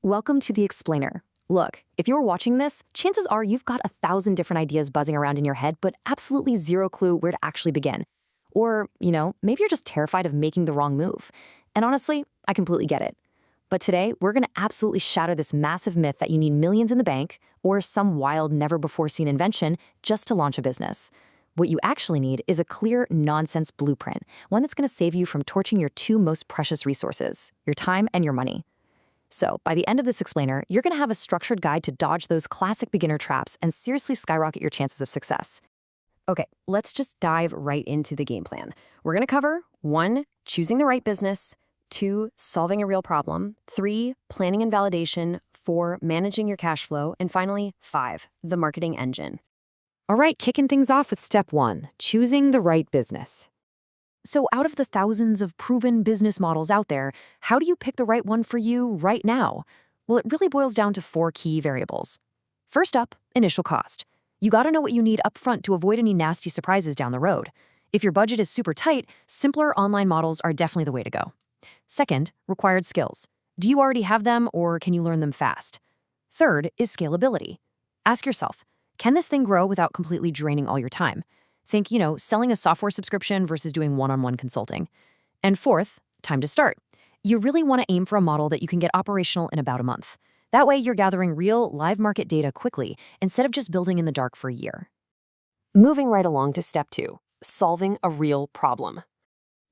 Welcome to The Explainer. Look, if you're watching this, chances are you've got 1,000 different ideas buzzing around in your head, but absolutely zero clue where to actually begin. Or, maybe you're just terrified of making the wrong move. And honestly, I completely get it. But today, we're going to absolutely shatter this massive myth that you need millions in the bank or some wild, never-before-seen invention just to launch a business. What you actually need is a clear, nonsense blueprint, one that's going to save you from torching your two most precious resources, your time and your money. So, by the end of this explainer, you're going to have a structured guide to dodge those classic beginner traps and seriously skyrocket your chances of success. Okay, let's just dive right into the game plan. We're going to cover 1, choosing the right business, 2, solving a real problem, 3, planning and validation, 4, managing your cash flow, and finally, 5, the marketing engine. All right, kicking things off with step 1, choosing the right business. So out of the thousands of proven business models out there, how do you pick the right one for you right now? Well, it really boils down to 4 key variables. First up, initial cost. You gotta know what you need up front to avoid any nasty surprises down the road. If your budget is super tight, simpler online models are definitely the way to go. Second, required skills. Do you already have them or can you learn them fast? Third is scalability. Ask yourself, can this thing grow without completely draining all your time? Think, selling a software subscription versus doing one-on-one consulting. And fourth, time to start. You really want to aim for a model that you can get operational in about a month. That way, you're gathering real, live market data quickly instead of just building in the dark for a year. Moving right along to step 2, solving a real problem.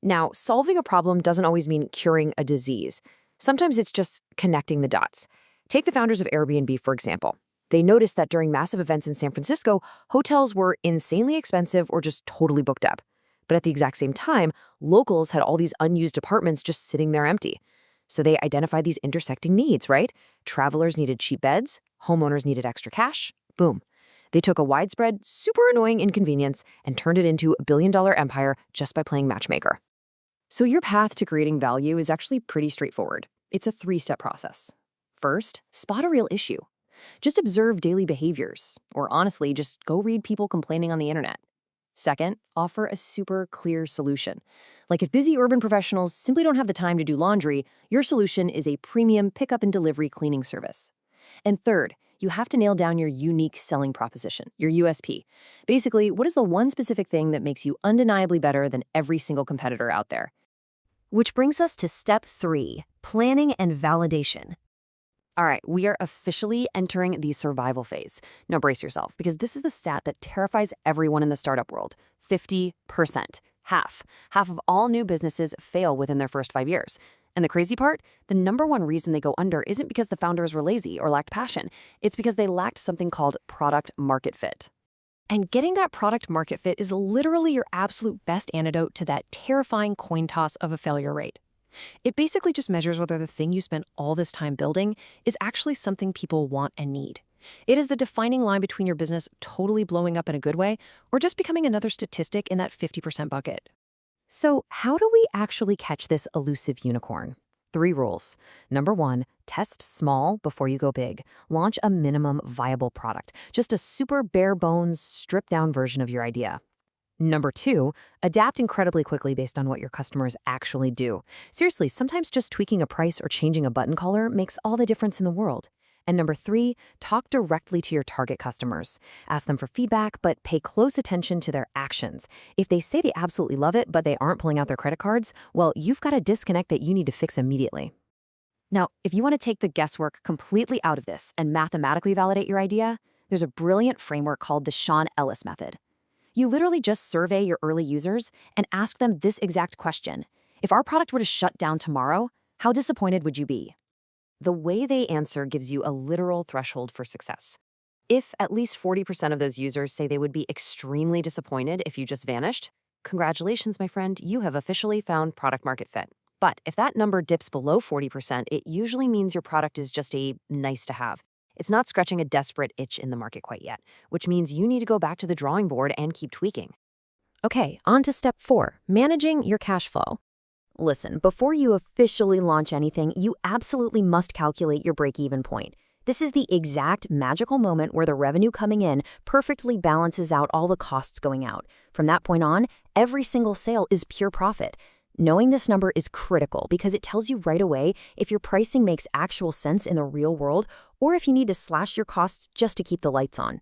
Now, solving a problem doesn't always mean curing a disease. Sometimes it's just connecting the dots. Take the founders of Airbnb, for example. They noticed that during massive events in San Francisco, hotels were insanely expensive or just totally booked up. But at the exact same time, locals had all these unused apartments just sitting there empty. So they identified these intersecting needs, right? Travelers needed cheap beds, homeowners needed extra cash. Boom. They took a widespread, super annoying inconvenience and turned it into a billion-dollar empire just by playing matchmaker. So your path to creating value is actually pretty straightforward. It's a 3-step process. First, spot a real issue. Just observe daily behaviors, or honestly, just go read people complaining on the internet. Second, offer a super clear solution. Like if busy urban professionals simply don't have the time to do laundry, your solution is a premium pickup and delivery cleaning service. And third, you have to nail down your unique selling proposition, your USP. Basically, what is the one specific thing that makes you undeniably better than every single competitor out there? Which brings us to step 3, planning and validation. All right, we are officially entering the survival phase. Now brace yourself, because this is the stat that terrifies everyone in the startup world. 50%. Half of all new businesses fail within their first 5 years. And the crazy part, the number one reason they go under isn't because the founders were lazy or lacked passion. It's because they lacked something called product market fit. And getting that product market fit is literally your absolute best antidote to that terrifying coin toss of a failure rate. It basically just measures whether the thing you spent all this time building is actually something people want and need. It is the defining line between your business totally blowing up in a good way or just becoming another statistic in that 50% bucket. So how do we actually catch this elusive unicorn? 3 rules. Number 1, test small before you go big. Launch a minimum viable product, just a super bare bones, stripped down version of your idea. Number 2, adapt incredibly quickly based on what your customers actually do. Seriously, sometimes just tweaking a price or changing a button color makes all the difference in the world. And number 3, talk directly to your target customers. Ask them for feedback, but pay close attention to their actions. If they say they absolutely love it, but they aren't pulling out their credit cards, well, you've got a disconnect that you need to fix immediately. Now, if you want to take the guesswork completely out of this and mathematically validate your idea, there's a brilliant framework called the Sean Ellis method. You literally just survey your early users and ask them this exact question. If our product were to shut down tomorrow, how disappointed would you be? The way they answer gives you a literal threshold for success. If at least 40% of those users say they would be extremely disappointed if you just vanished, congratulations, my friend, you have officially found product market fit. But if that number dips below 40%, it usually means your product is just a nice to have. It's not scratching a desperate itch in the market quite yet, which means you need to go back to the drawing board and keep tweaking. Okay, on to step 4, managing your cash flow. Listen, before you officially launch anything, you absolutely must calculate your break-even point. This is the exact magical moment where the revenue coming in perfectly balances out all the costs going out. From that point on, every single sale is pure profit. Knowing this number is critical because it tells you right away if your pricing makes actual sense in the real world or if you need to slash your costs just to keep the lights on.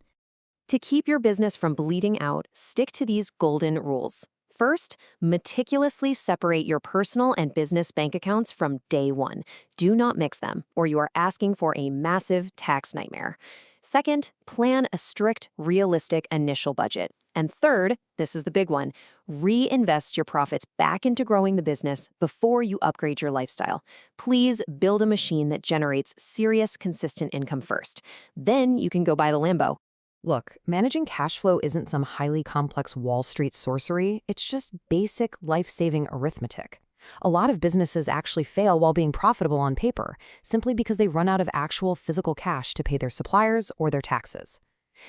To keep your business from bleeding out, stick to these golden rules. First, meticulously separate your personal and business bank accounts from day one. Do not mix them, or you are asking for a massive tax nightmare. Second, plan a strict, realistic initial budget. And third, this is the big one, reinvest your profits back into growing the business before you upgrade your lifestyle. Please build a machine that generates serious, consistent income first. Then you can go buy the Lambo. Look, managing cash flow isn't some highly complex Wall Street sorcery. It's just basic, life-saving arithmetic. A lot of businesses actually fail while being profitable on paper, simply because they run out of actual physical cash to pay their suppliers or their taxes.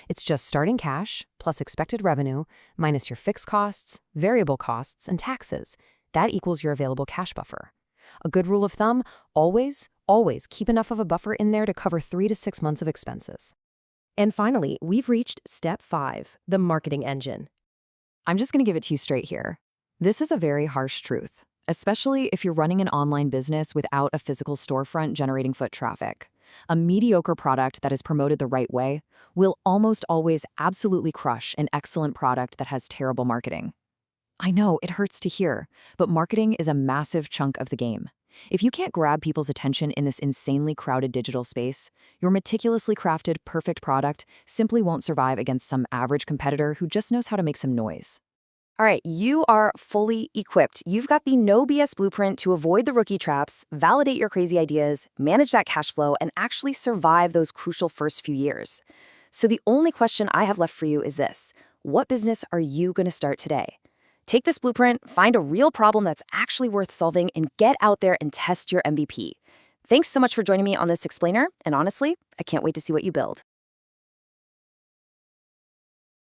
It's just starting cash, plus expected revenue, minus your fixed costs, variable costs, and taxes. That equals your available cash buffer. A good rule of thumb, always keep enough of a buffer in there to cover 3 to 6 months of expenses. And finally, we've reached step 5, the marketing engine. I'm just going to give it to you straight here. This is a very harsh truth, especially if you're running an online business without a physical storefront generating foot traffic. A mediocre product that is promoted the right way will almost always absolutely crush an excellent product that has terrible marketing. I know, it hurts to hear, but marketing is a massive chunk of the game. If you can't grab people's attention in this insanely crowded digital space, your meticulously crafted, perfect product simply won't survive against some average competitor who just knows how to make some noise. All right, you are fully equipped. You've got the no BS blueprint to avoid the rookie traps, validate your crazy ideas, manage that cash flow, and actually survive those crucial first few years. So the only question I have left for you is this: what business are you going to start today? Take this blueprint, find a real problem that's actually worth solving, and get out there and test your MVP. Thanks so much for joining me on this explainer, and honestly, I can't wait to see what you build.